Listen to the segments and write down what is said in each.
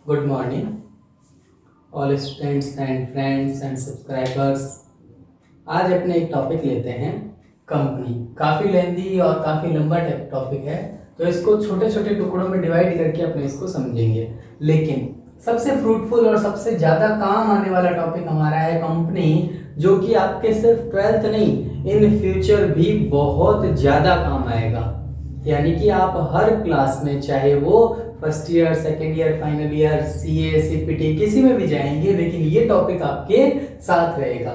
Good morning all students and friends and subscribers. आज अपने एक टॉपिक लेते हैं कंपनी। काफ़ी लेंदी और काफ़ी लंबा टॉपिक है, तो इसको छोटे छोटे टुकड़ों में डिवाइड करके अपने इसको समझेंगे। लेकिन सबसे फ्रूटफुल और सबसे ज़्यादा काम आने वाला टॉपिक हमारा है कंपनी, जो कि आपके सिर्फ 12th नहीं, इन फ्यूचर भी बहुत ज़्यादा काम आएगा। यानी कि आप हर क्लास में, चाहे वो first year, second year, final year, CA, CPT, किसी में भी जाएंगे, लेकिन ये टॉपिक आपके साथ रहेगा।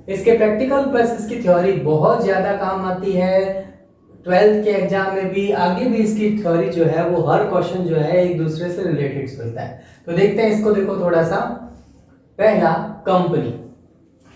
इसके प्रैक्टिकल प्लस इसकी थ्योरी बहुत ज्यादा काम आती है। 12th के एग्जाम में भी, आगे भी इसकी थ्योरी जो है वो हर क्वेश्चन जो है एक दूसरे से रिलेटेड चलता है। तो देखते हैं इसको, देखो थोड़ा सा। पहला, कंपनी।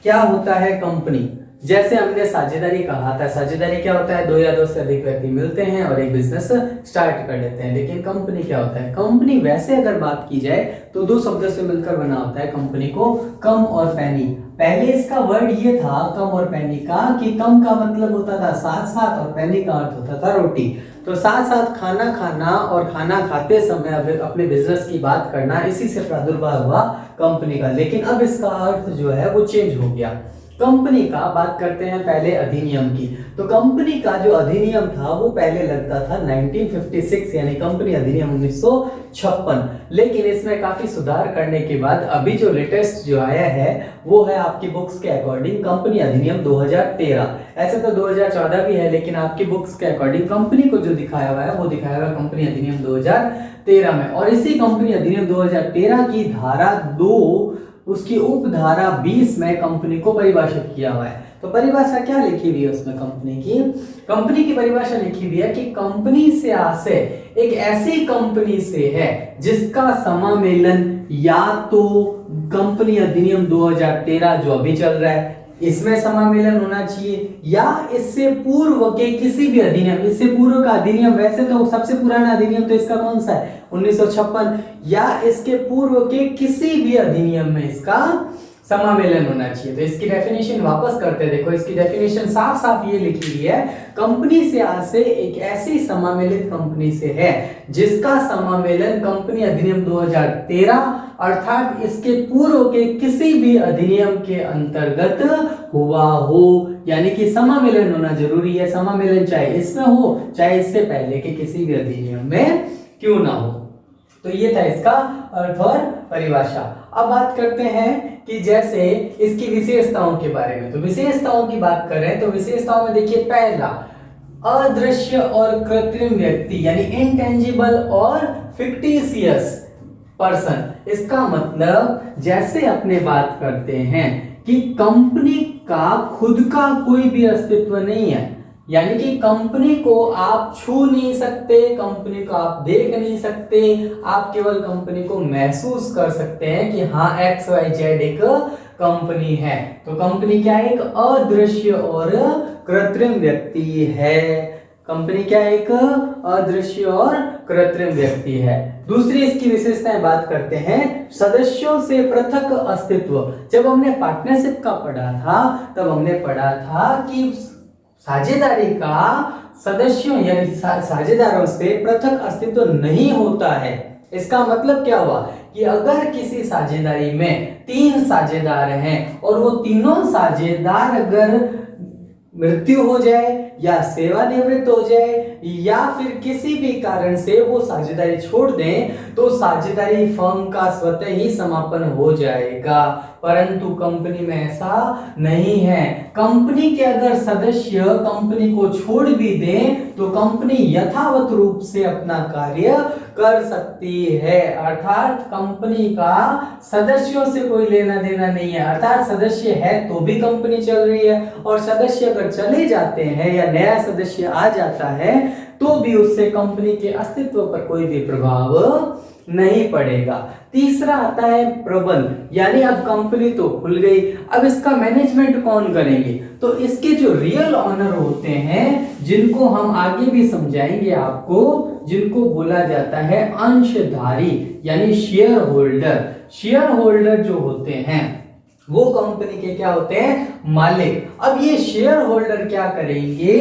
क्या होता है कंपनी? जैसे हमने साझेदारी कहा था, साझेदारी क्या होता है? दो या दो से अधिक व्यक्ति मिलते हैं और एक बिजनेस स्टार्ट कर लेते हैं। लेकिन कंपनी क्या होता है? कंपनी वैसे अगर बात की जाए तो दो शब्दों से मिलकर बना होता है कंपनी को, कम और पैनी। पहले इसका वर्ड ये था कम और पैनी का, कि कम का मतलब होता था साथ साथ और पैनी का अर्थ होता था रोटी। तो साथ साथ खाना खाना और खाना खाते समय अपने बिजनेस की बात करना, इसी से प्रादुर्भाव हुआ कंपनी का। लेकिन अब इसका अर्थ जो है वो चेंज हो गया। कंपनी का बात करते हैं पहले अधिनियम की। तो कंपनी का जो अधिनियम था वो पहले लगता था 1956, यानी कंपनी अधिनियम 1956। लेकिन इसमें काफी सुधार करने के बाद अभी जो लेटेस्ट जो आया है वो है आपकी बुक्स के अकॉर्डिंग कंपनी अधिनियम 2013। ऐसे तो 2014 भी है, लेकिन आपकी बुक्स के अकॉर्डिंग कंपनी को जो दिखाया हुआ है वो दिखाया हुआ है कंपनी अधिनियम 2013 में। और इसी कंपनी अधिनियम 2013 की धारा 2, उसकी उपधारा 20 में कंपनी को परिभाषित किया हुआ है। तो परिभाषा क्या लिखी हुई है उसमें? कंपनी की परिभाषा लिखी हुई है कि कंपनी से आशय एक ऐसी कंपनी से है जिसका समामेलन या तो कंपनी अधिनियम 2013 जो अभी चल रहा है इसमें समामेलन होना चाहिए, या इससे पूर्व के किसी भी अधिनियम, इससे पूर्व का अधिनियम, वैसे तो सबसे पुराना अधिनियम तो इसका कौन सा है? 1956, या इसके पूर्व के किसी भी अधिनियम में इसका समामेलन होना चाहिए। तो इसकी डेफिनेशन वापस करते हैं। देखो इसकी डेफिनेशन साफ साफ ये लिखी हुई है, कंपनी से आशय एक ऐसी समामेलित कंपनी से है जिसका समामेलन कंपनी अधिनियम 2013 अर्थात इसके पूर्व के किसी भी अधिनियम के अंतर्गत हुआ हो। यानी कि समामेलन होना जरूरी है। समामेलन चाहे इसमें हो चाहे इससे पहले के किसी भी अधिनियम में क्यों ना हो। तो ये था इसका अर्थ और परिभाषा। अब बात करते हैं कि जैसे इसकी विशेषताओं के बारे में। तो विशेषताओं की बात करें तो विशेषताओं में देखिए, पहला, अदृश्य और कृत्रिम व्यक्ति, यानी इनटेंजिबल और फिक्टिशियस पर्सन। इसका मतलब जैसे अपने बात करते हैं कि कंपनी का खुद का कोई भी अस्तित्व नहीं है, यानी कि कंपनी को आप छू नहीं सकते, कंपनी को आप देख नहीं सकते, आप केवल कंपनी को महसूस कर सकते हैं कि हाँ XYZ एक कंपनी है। तो कंपनी क्या है? एक अदृश्य और कृत्रिम व्यक्ति है। कंपनी क्या है? एक अदृश्य और कृत्रिम व्यक्ति है। दूसरी इसकी विशेषताएं बात करते हैं, सदस्यों से पृथक अस्तित्व। जब हमने पार्टनरशिप का पढ़ा था तब हमने पढ़ा था कि साझेदारी का सदस्यों यानी साझेदारों से पृथक अस्तित्व नहीं होता है। इसका मतलब क्या हुआ कि अगर किसी साझेदारी में 3 साझेदार हैं और वो तीनों साझेदार अगर मृत्यु हो जाए या सेवानिवृत्त हो जाए या फिर किसी भी कारण से वो साझेदारी छोड़ दें, तो साझेदारी फर्म का स्वतः ही समापन हो जाएगा। परंतु कंपनी में ऐसा नहीं है। कंपनी के अगर सदस्य कंपनी को छोड़ भी दें तो कंपनी यथावत रूप से अपना कार्य कर सकती है। अर्थात कंपनी का सदस्यों से कोई लेना देना नहीं है। अर्थात सदस्य है तो भी कंपनी चल रही है, और सदस्य अगर चले जाते हैं या नया सदस्य आ जाता है तो भी उससे कंपनी के अस्तित्व पर कोई भी प्रभाव नहीं पड़ेगा। तीसरा आता है प्रबल, यानी अब कंपनी तो खुल गई, अब इसका मैनेजमेंट कौन करेंगे? तो इसके जो रियल ऑनर होते हैं, जिनको हम आगे भी समझाएंगे आपको, जिनको बोला जाता है अंशधारी यानी शेयर होल्डर। शेयर होल्डर जो होते हैं वो कंपनी के क्या होते हैं? मालिक। अब ये शेयर होल्डर क्या करेंगे?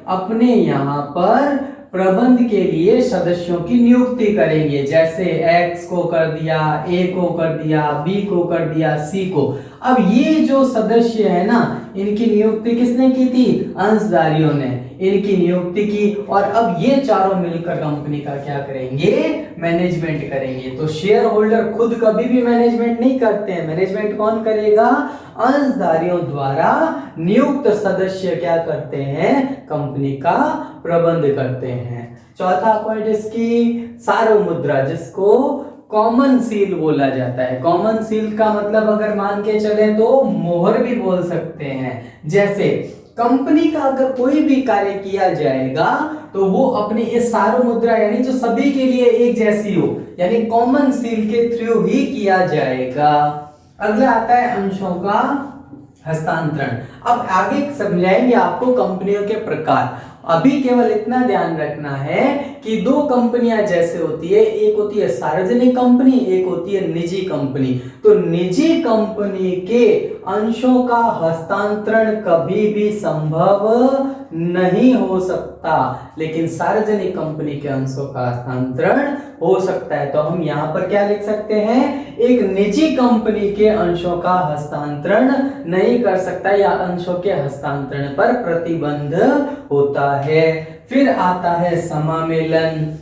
अपने यहाँ पर प्रबंध के लिए सदस्यों की नियुक्ति करेंगे। जैसे एक्स को कर दिया, ए को कर दिया, बी को कर दिया, सी को। अब ये जो सदस्य है ना, इनकी नियुक्ति किसने की थी? अंशधारियों ने इनकी नियुक्ति की। और अब ये चारों मिलकर कंपनी का क्या करेंगे? मैनेजमेंट करेंगे। तो शेयर होल्डर खुद कभी भी मैनेजमेंट नहीं करते हैं। मैनेजमेंट कौन करेगा? अंशधारियों द्वारा नियुक्त सदस्य क्या करते हैं? कंपनी का प्रबंध करते हैं। चौथा पॉइंट इसकी सार्वमुद्रा, जिसको कॉमन सील बोला जाता है। कॉमन सील का मतलब अगर मान के चले तो मोहर भी बोल सकते हैं। जैसे कंपनी का अगर कोई भी कार्य किया जाएगा तो वो अपनी इस सार्वमुद्रा यानी जो सभी के लिए एक जैसी हो, यानी कॉमन सील के थ्रू ही किया जाएगा। अगला आता है अंशों का हस्तांतरण। अब आगे समझाएंगे आपको कंपनियों के प्रकार। अभी केवल इतना ध्यान रखना है कि दो कंपनियां जैसे होती है, एक होती है सार्वजनिक कंपनी, एक होती है निजी कंपनी। तो निजी कंपनी के अंशों का हस्तांतरण कभी भी संभव नहीं हो सकता, लेकिन सार्वजनिक कंपनी के अंशों का हस्तांतरण हो सकता है। तो हम यहाँ पर क्या लिख सकते हैं? एक निजी कंपनी के अंशों का हस्तांतरण नहीं कर सकता या अंशों के हस्तांतरण पर प्रतिबंध होता है। फिर आता है समामेलन।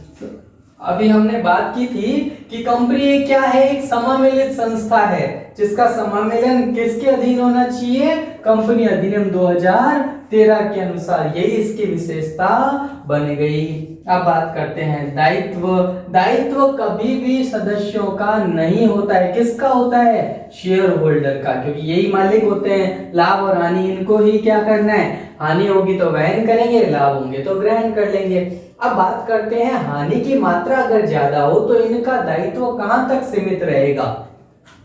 अभी हमने बात की थी कि कंपनी क्या है? एक समामेलित संस्था है, जिसका समामेलन किसके अधीन होना चाहिए? कंपनी अधिनियम 2013 के अनुसार। यही इसकी विशेषता बन गई। अब बात करते हैं दायित्व। दायित्व कभी भी सदस्यों का नहीं होता है। किसका होता है? शेयर होल्डर का, क्योंकि यही मालिक होते हैं। लाभ और हानि इनको ही क्या करना है? हानि होगी तो वहन करेंगे, लाभ होंगे तो ग्रहण कर लेंगे। अब बात करते हैं हानि की मात्रा अगर ज्यादा हो तो इनका दायित्व कहां तक सीमित रहेगा?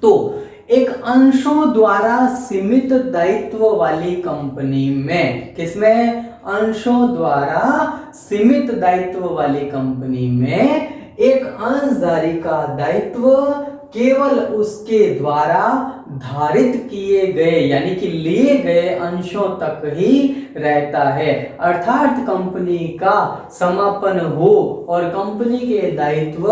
तो एक अंशों द्वारा सीमित दायित्व वाली कंपनी में, किसमें? अंशों द्वारा सीमित दायित्व वाली कंपनी में एक अंशधारी का दायित्व केवल उसके द्वारा धारित किए गए यानी कि लिए गए अंशों तक ही रहता है। अर्थात कंपनी का समापन हो और कंपनी के दायित्व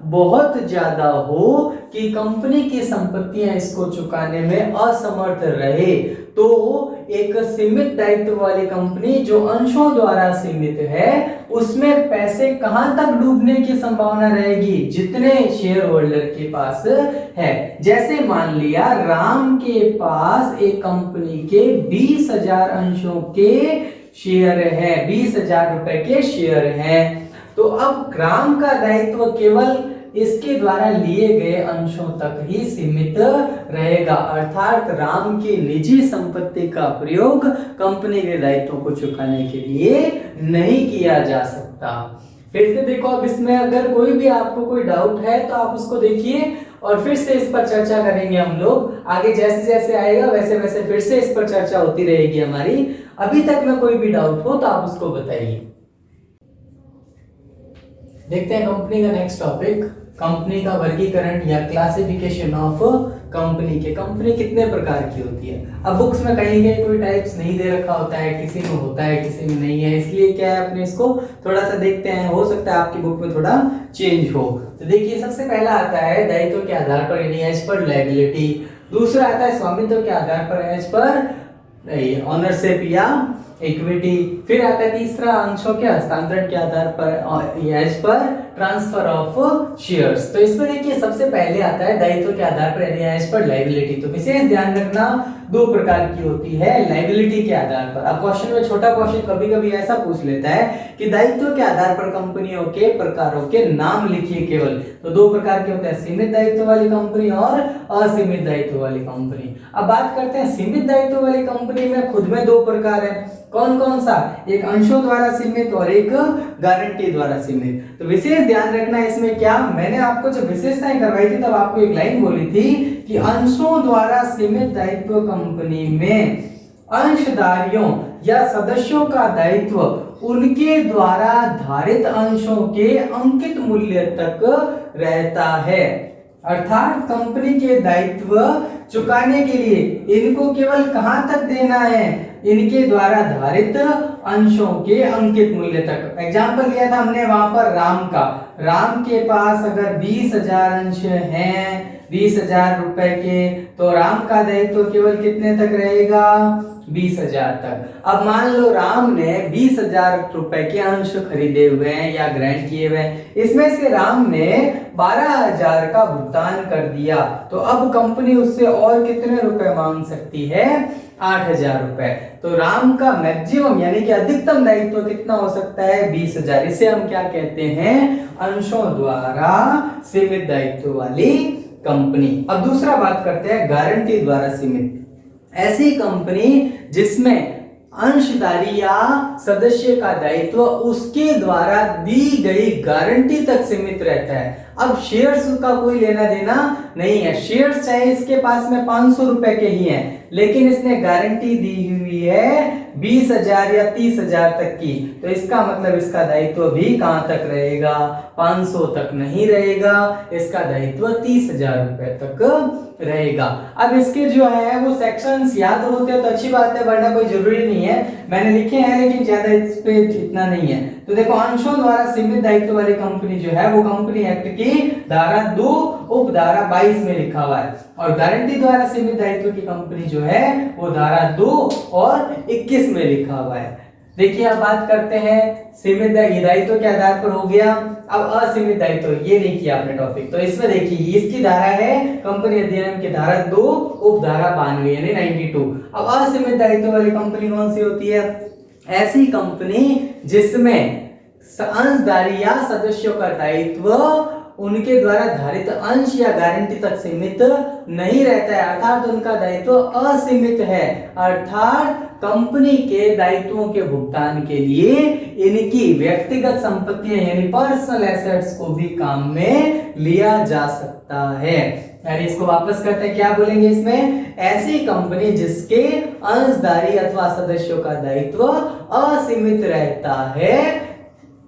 बहुत ज्यादा हो कि कंपनी की संपत्तियां इसको चुकाने में असमर्थ रहे, तो एक सीमित दायित्व वाली कंपनी जो अंशों द्वारा सीमित है उसमें पैसे कहां तक डूबने की संभावना रहेगी? जितने शेयर होल्डर के पास है। जैसे मान लिया राम के पास एक कंपनी के 20,000 अंशों के शेयर है, 20,000 रुपए के शेयर हैं। तो अब राम का दायित्व केवल इसके द्वारा लिए गए अंशों तक ही सीमित रहेगा। अर्थात राम की निजी संपत्ति का प्रयोग कंपनी के दायित्वों को चुकाने के लिए नहीं किया जा सकता। फिर से देखो, अब इसमें अगर कोई भी आपको कोई डाउट है तो आप उसको देखिए और फिर से इस पर चर्चा करेंगे हम लोग। आगे जैसे जैसे आएगा वैसे वैसे फिर से इस पर चर्चा होती रहेगी हमारी। अभी तक में कोई भी डाउट हो तो आप उसको बताइए। देखते हैं कंपनी का नेक्स्ट टॉपिक, कंपनी का वर्गीकरण या क्लासिफिकेशन ऑफ कंपनी। के कंपनी कितने प्रकार की होती है? अब बुक्स में कहीं कहीं कोई टाइप्स नहीं दे रखा होता है, किसी में होता है किसी में नहीं है, इसलिए क्या है अपने इसको थोड़ा सा देखते हैं, हो सकता है आपकी बुक में थोड़ा चेंज हो। तो देखिए सबसे पहला आता है दायित्व के आधार पर यानी एज पर लायबिलिटी। दूसरा आता है स्वामित्व के आधार पर एज पर ऑनरशिप या इक्विटी। फिर आता है तीसरा अंशों के हस्तांतरण के आधार पर as per transfer of shares. तो इसमें देखिए सबसे पहले आता है दायित्व के आधार पर यानी एज पर लायबिलिटी। तो विशेष ध्यान रखना दो प्रकार की होती है लायबिलिटी के आधार पर। अब क्वेश्चन में छोटा क्वेश्चन कभी कभी ऐसा पूछ लेता है कि दायित्व के आधार पर कंपनियों के प्रकारों के नाम लिखिए केवल। तो दो प्रकार के होते हैं, सीमित दायित्व वाली कंपनी और असीमित दायित्व वाली कंपनी। अब बात करते हैं सीमित दायित्व वाली कंपनी में खुद में दो प्रकार है। कौन कौन सा? एक अंशों द्वारा सीमित और एक गारंटी द्वारा सीमित। तो विशेष ध्यान रखना इसमें क्या, मैंने आपको जब विशेषताएं करवाई थी तब आपको एक लाइन बोली थी कि अंशों द्वारा सीमित दायित्व कंपनी में अंशधारियों या सदस्यों का दायित्व उनके द्वारा धारित अंशों के अंकित मूल्य तक रहता है। अर्थात कंपनी के दायित्व चुकाने के लिए इनको केवल कहां तक देना है, इनके द्वारा धारित अंशों के अंकित मूल्य तक। एग्जाम्पल लिया था हमने वहां पर राम का, राम के पास अगर 20,000 अंश हैं 20,000 रुपए के, तो राम का दायित्व केवल कितने तक रहेगा, 20,000 तक। अब मान लो राम ने 20,000 रुपए के अंश खरीदे हुए हैं या ग्रहण किए हुए हैं, इसमें से राम ने 12,000 का भुगतान कर दिया, तो अब कंपनी उससे और कितने रुपए मांग सकती है, 8,000 रुपए। तो राम का मैक्सिमम यानी कि अधिकतम दायित्व कितना हो सकता है, 20,000। इसे हम क्या कहते हैं, अंशों द्वारा सीमित दायित्व वाली कंपनी। अब दूसरा बात करते हैं गारंटी द्वारा सीमित। ऐसी कंपनी जिसमें अंशधारी या सदस्य का दायित्व उसके द्वारा दी गई गारंटी तक सीमित रहता है। अब शेयर्स का कोई लेना देना नहीं है, शेयर्स चाहे इसके पास में 500 रुपए के ही हैं, लेकिन इसने गारंटी दी हुई है 20,000 या 30,000 तक की, तो इसका मतलब इसका दायित्व भी कहां तक रहेगा, 500 तक नहीं रहेगा, इसका दायित्व 30,000 रुपए तक रहेगा। अब इसके जो है वो सेक्शंस याद होते हैं तो अच्छी बात है, वरना कोई जरूरी नहीं है, मैंने लिखे हैं लेकिन ज्यादा इस पे इतना नहीं है। तो देखो अंशों द्वारा सीमित दायित्व वाली कंपनी जो है वो कंपनी एक्ट की धारा 2 उप धारा 22 में लिखा हुआ है, और गारंटी द्वारा सीमित दायित्व की कंपनी जो है वो धारा 2 और 21 में लिखा हुआ है। देखिए अब बात करते हैं सीमित दायित्व के आधार पर हो गया। अब असीमित दायित्व ये नहीं किया आपने टॉपिक, तो इसमें देखिए इसकी धारा है कंपनी अधिनियम की धारा 2 उप धारा 92 यानी 92। अब असीमित दायित्व वाली कंपनी कौन सी होती है, ऐसी कंपनी जिसमें अंशधारी या सदस्यों का दायित्व उनके द्वारा धारित अंश या गारंटी तक सीमित नहीं रहता है, अर्थात उनका दायित्व असीमित है, अर्थात कंपनी के दायित्वों के भुगतान के लिए इनकी व्यक्तिगत संपत्तियां यानी पर्सनल एसेट्स को भी काम में लिया जा सकता है। यानी इसको वापस करते हैं, क्या बोलेंगे इसमें, ऐसी कंपनी जिसके अंशधारी अथवा सदस्यों का दायित्व असीमित रहता है,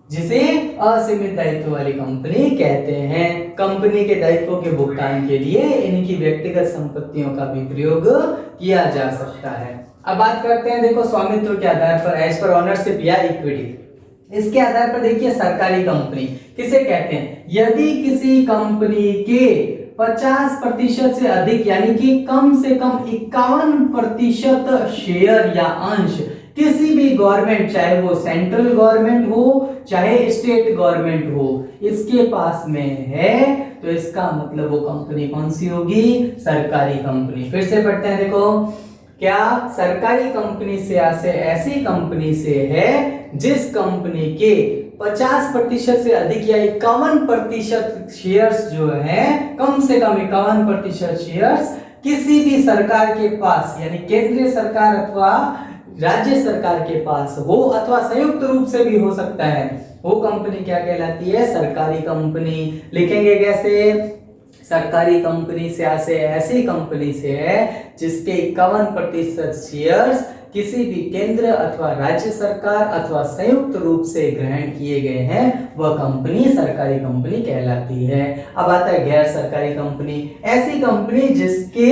जिसे असीमित दायित्व वाली कंपनी कहते हैं। कंपनी के दायित्वों के भुगतान के लिए इनकी व्यक्तिगत संपत्तियों का भी प्रयोग किया जा सकता है। अब बात करते हैं देखो स्वामित्व के आधार पर, एज पर ओनरशिप या इक्विटी। इसके आधार पर देखिए सरकारी कंपनी किसे कहते हैं, यदि किसी कंपनी के 50% से अधिक यानी कि कम से कम 51% शेयर या अंश किसी भी गवर्नमेंट, चाहे वो सेंट्रल गवर्नमेंट हो चाहे स्टेट गवर्नमेंट हो, इसके पास में है, तो इसका मतलब वो कंपनी कौन सी होगी, सरकारी कंपनी। फिर से पढ़ते हैं देखो, क्या सरकारी कंपनी से ऐसी कंपनी से है जिस कंपनी के 50% से अधिक या 51% शेयर्स जो है, कम से कम 51% शेयर्स किसी भी सरकार के पास यानी केंद्रीय सरकार अथवा राज्य सरकार के पास हो, अथवा संयुक्त रूप से भी हो सकता है, वो कंपनी क्या कहलाती है, सरकारी कंपनी। लिखेंगे कैसे, सरकारी कंपनी से ऐसी कंपनी से है जिसके 51% शेयर्स किसी भी केंद्र अथवा राज्य सरकार अथवा संयुक्त रूप से ग्रहण किए गए हैं, वह कंपनी सरकारी कंपनी कहलाती है। अब आता है गैर सरकारी कंपनी, ऐसी कंपनी जिसके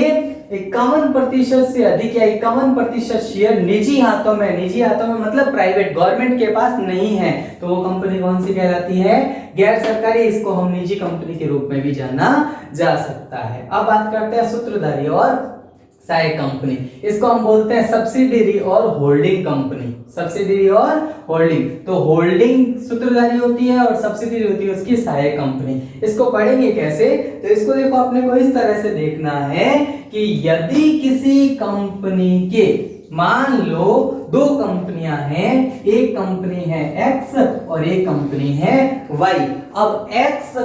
51% से अधिक या 51% शेयर निजी हाथों में मतलब प्राइवेट, गवर्नमेंट के पास नहीं है, तो वो कंपनी कौन सी कहलाती है, गैर सरकारी। इसको हम निजी कंपनी के रूप में भी जाना जा सकता है। अब बात करते हैं सूत्रधारी और सहायक कंपनी, इसको हम बोलते हैं सब्सिडियरी और होल्डिंग कंपनी। सब्सिडियरी और होल्डिंग, तो होल्डिंग सूत्रधारी होती है और सब्सिडियरी होती है उसकी सहायक कंपनी। इसको पढ़ेंगे कैसे, तो इसको देखो अपने को इस तरह से देखना है कि यदि किसी कंपनी के, मान लो 2 कंपनियां हैं, एक कंपनी है X और एक कंपनी है Y। अब X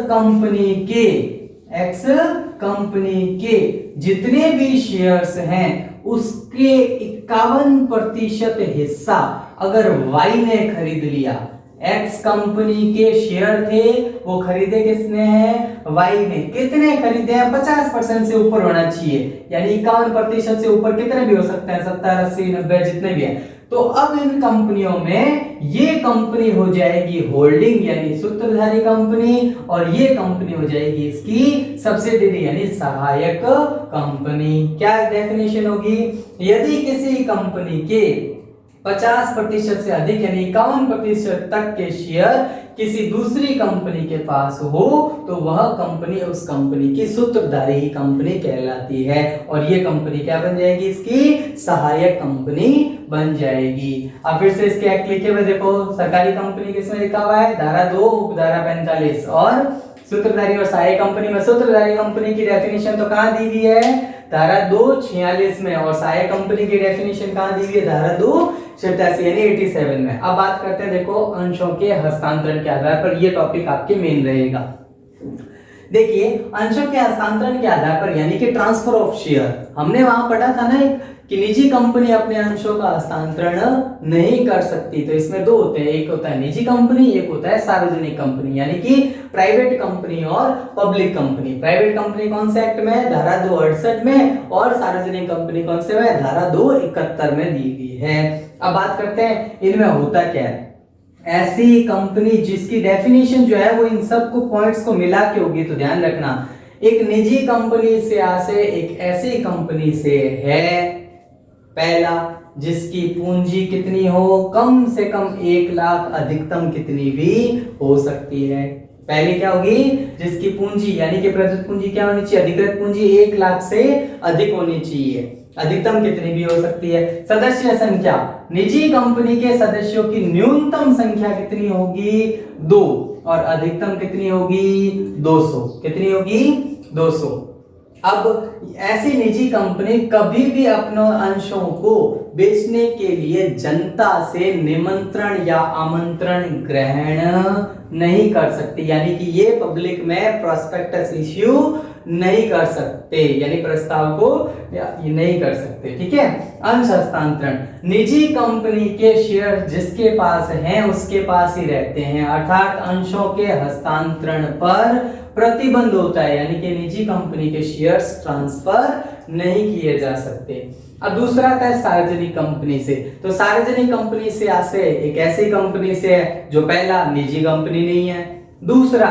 कंपनी के जितने भी शेयर्स हैं उसके 51% हिस्सा अगर Y ने खरीद लिया, X कंपनी के शेयर थे वो खरीदे किसने हैं, Y ने। कितने खरीदे हैं, 50% से ऊपर होना चाहिए, यानी 51% से ऊपर कितने भी हो सकते हैं, 70, 80, 90 जितने भी हैं। तो अब इन कंपनियों में ये कंपनी हो जाएगी होल्डिंग यानी सूत्रधारी कंपनी, और ये कंपनी हो जाएगी इसकी सब्सिडियरी यानी सहायक कंपनी। क्या डेफिनेशन होगी? यदि किसी कंपनी के 50% से अधिक यानी 51% तक के शेयर किसी दूसरी कंपनी के पास हो तो वह कंपनी उस कंपनी की सूत्रधारी कंपनी कहलाती है, और ये कंपनी क्या बन जाएगी? इसकी सहायक कंपनी बन जाएगी। अब फिर से इसके एक्ट लिखे हुए देखो, सरकारी कंपनी किसमें लिखा हुआ है? धारा 2 उपधारा 45, और सूत्रधारी और सहायक कंपनी में सूत्रधारी कंपनी की डेफिनेशन तो कहां दी हुई है? धारा 246 में, और सहायक कंपनी की डेफिनेशन कहां दी हुई है? धारा 287 यानी 87 में। अब बात करते हैं देखो अंशों के हस्तांतरण के आधार पर, ये टॉपिक आपके मेन रहेगा। देखिए अंशों के हस्तांतरण के आधार पर यानी कि ट्रांसफर ऑफ शेयर, हमने वहां पढ़ा था ना कि निजी कंपनी अपने अंशों का हस्तांतरण नहीं कर सकती। तो इसमें दो होते हैं, एक होता है निजी कंपनी, एक होता है सार्वजनिक कंपनी यानी कि प्राइवेट कंपनी और पब्लिक कंपनी। प्राइवेट कंपनी कौन से एक्ट में? धारा 268 में, और सार्वजनिक कंपनी कौन से में? धारा 271 में दी गई है। अब बात करते हैं इनमें होता क्या है। ऐसी कंपनी जिसकी डेफिनेशन जो है वो इन सबको पॉइंट्स को मिला के होगी, तो ध्यान रखना, एक निजी कंपनी से आसे एक ऐसी कंपनी से है, पहला जिसकी पूंजी कितनी हो? कम से कम 1 लाख, अधिकतम कितनी भी हो सकती है। पहले क्या होगी? जिसकी पूंजी यानी कि प्रदत्त पूंजी क्या होनी चाहिए? अधिकृत पूंजी 1 लाख से अधिक होनी चाहिए, अधिकतम कितनी भी हो सकती है। सदस्य संख्या, निजी कंपनी के सदस्यों की न्यूनतम संख्या कितनी होगी? 2, और अधिकतम कितनी होगी? 200। कितनी होगी? 200। अब ऐसी निजी कंपनी कभी भी अपने अंशों को बेचने के लिए जनता से निमंत्रण या आमंत्रण ग्रहण नहीं कर सकती, यानी कि ये पब्लिक में प्रोस्पेक्टस इश्यू नहीं कर सकते, यानी प्रस्ताव को नहीं कर सकते। ठीक है। अंश हस्तांतरण, निजी कंपनी के शेयर जिसके पास हैं उसके पास ही रहते हैं, अर्थात अंशों के हस्तांतरण पर प्रतिबंध होता है, यानी कि निजी कंपनी के शेयर्स ट्रांसफर नहीं किए जा सकते। अब दूसरा आता है सार्वजनिक कंपनी से। तो सार्वजनिक कंपनी से आसे एक ऐसी कंपनी से है जो पहला निजी कंपनी नहीं है, दूसरा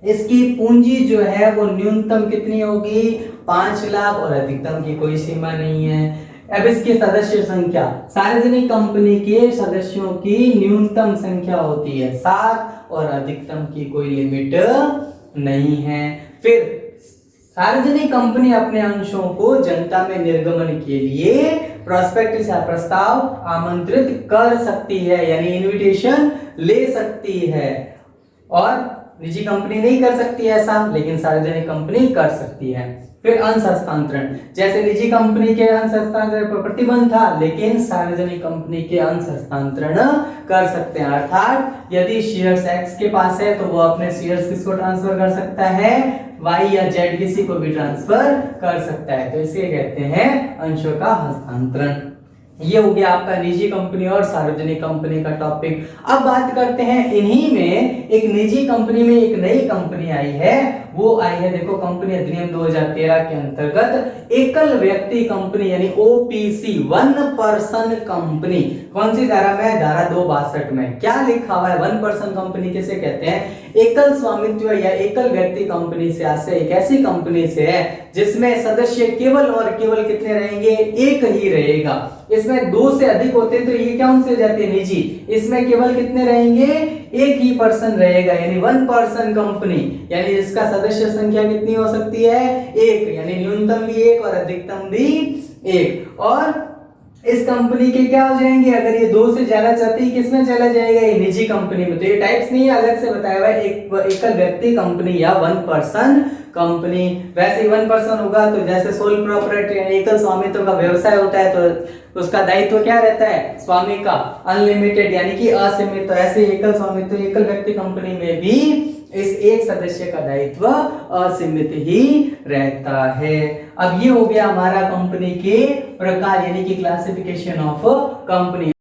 इसकी पूंजी जो है वो न्यूनतम कितनी होगी? 5 लाख, और अधिकतम की कोई सीमा नहीं है। अब इसकी सदस्य संख्या, सार्वजनिक कंपनी के सदस्यों की न्यूनतम संख्या होती है 7, और अधिकतम की कोई लिमिट नहीं है। फिर सार्वजनिक कंपनी अपने अंशों को जनता में निर्गमन के लिए प्रोस्पेक्टस या प्रस्ताव आमंत्रित कर सकती है, यानी इनविटेशन ले सकती है, और निजी कंपनी नहीं कर सकती है ऐसा, लेकिन सार्वजनिक कंपनी कर सकती है। फिर अंश हस्तांतरण, जैसे निजी कंपनी के अंश हस्तांतरण पर प्रतिबंध था, लेकिन सार्वजनिक कंपनी के अंश हस्तांतरण कर सकते हैं, अर्थात यदि शेयर्स एक्स के पास है तो वो अपने शेयर्स किसको ट्रांसफर कर सकता है? वाई या जेड किसी को भी ट्रांसफर कर सकता है। तो इसे कहते हैं अंशों का हस्तांतरण। ये हो गया आपका निजी कंपनी और सार्वजनिक कंपनी का टॉपिक। अब बात करते हैं इन्हीं में एक निजी कंपनी में एक नई कंपनी आई है, वो आई है देखो कंपनी अधिनियम 2013 के अंतर्गत एकल व्यक्ति कंपनी यानी ओपीसी, वन पर्सन कंपनी। कौन सी धारा में? धारा 262 में। क्या लिखा हुआ है? वन पर्सन कंपनी किसे कहते हैं? एकल स्वामित्व या एकल व्यक्ति कंपनी से आशय एक ऐसी कंपनी से है जिसमें सदस्य केवल और केवल कितने रहेंगे? एक ही रहेगा। इसमें 2 से अधिक होते हैं तो ये कौन से जाते हैं? निजी। इसमें केवल कितने रहेंगे? एक ही पर्सन रहेगा, यानी वन पर्सन कंपनी, यानी इसका सदस्य संख्या कितनी हो सकती है? 1, यानी न्यूनतम भी 1 और अधिकतम भी 1। और इस कंपनी के क्या हो जाएंगे? अगर ये 2 से ज्यादा चाहती है किसमें चला जाएगा? ये निजी कंपनी में। तो ये टाइप्स नहीं है, अलग से बताया हुआ है, एकल व्यक्ति कंपनी या वन पर्सन कंपनी। वैसे ही वन पर्सन होगा तो जैसे सोल प्रोप्राइटर यानी एकल स्वामित्व का व्यवसाय होता है तो उसका दायित्व क्या रहता है? स्वामी का अनलिमिटेड यानी कि असीमित। तो ऐसे एकल स्वामित्व एकल व्यक्ति कंपनी में भी इस एक सदस्य का दायित्व असीमित ही रहता है। अब ये हो गया हमारा कंपनी के प्रकार यानी कि क्लासिफिकेशन ऑफ कंपनी।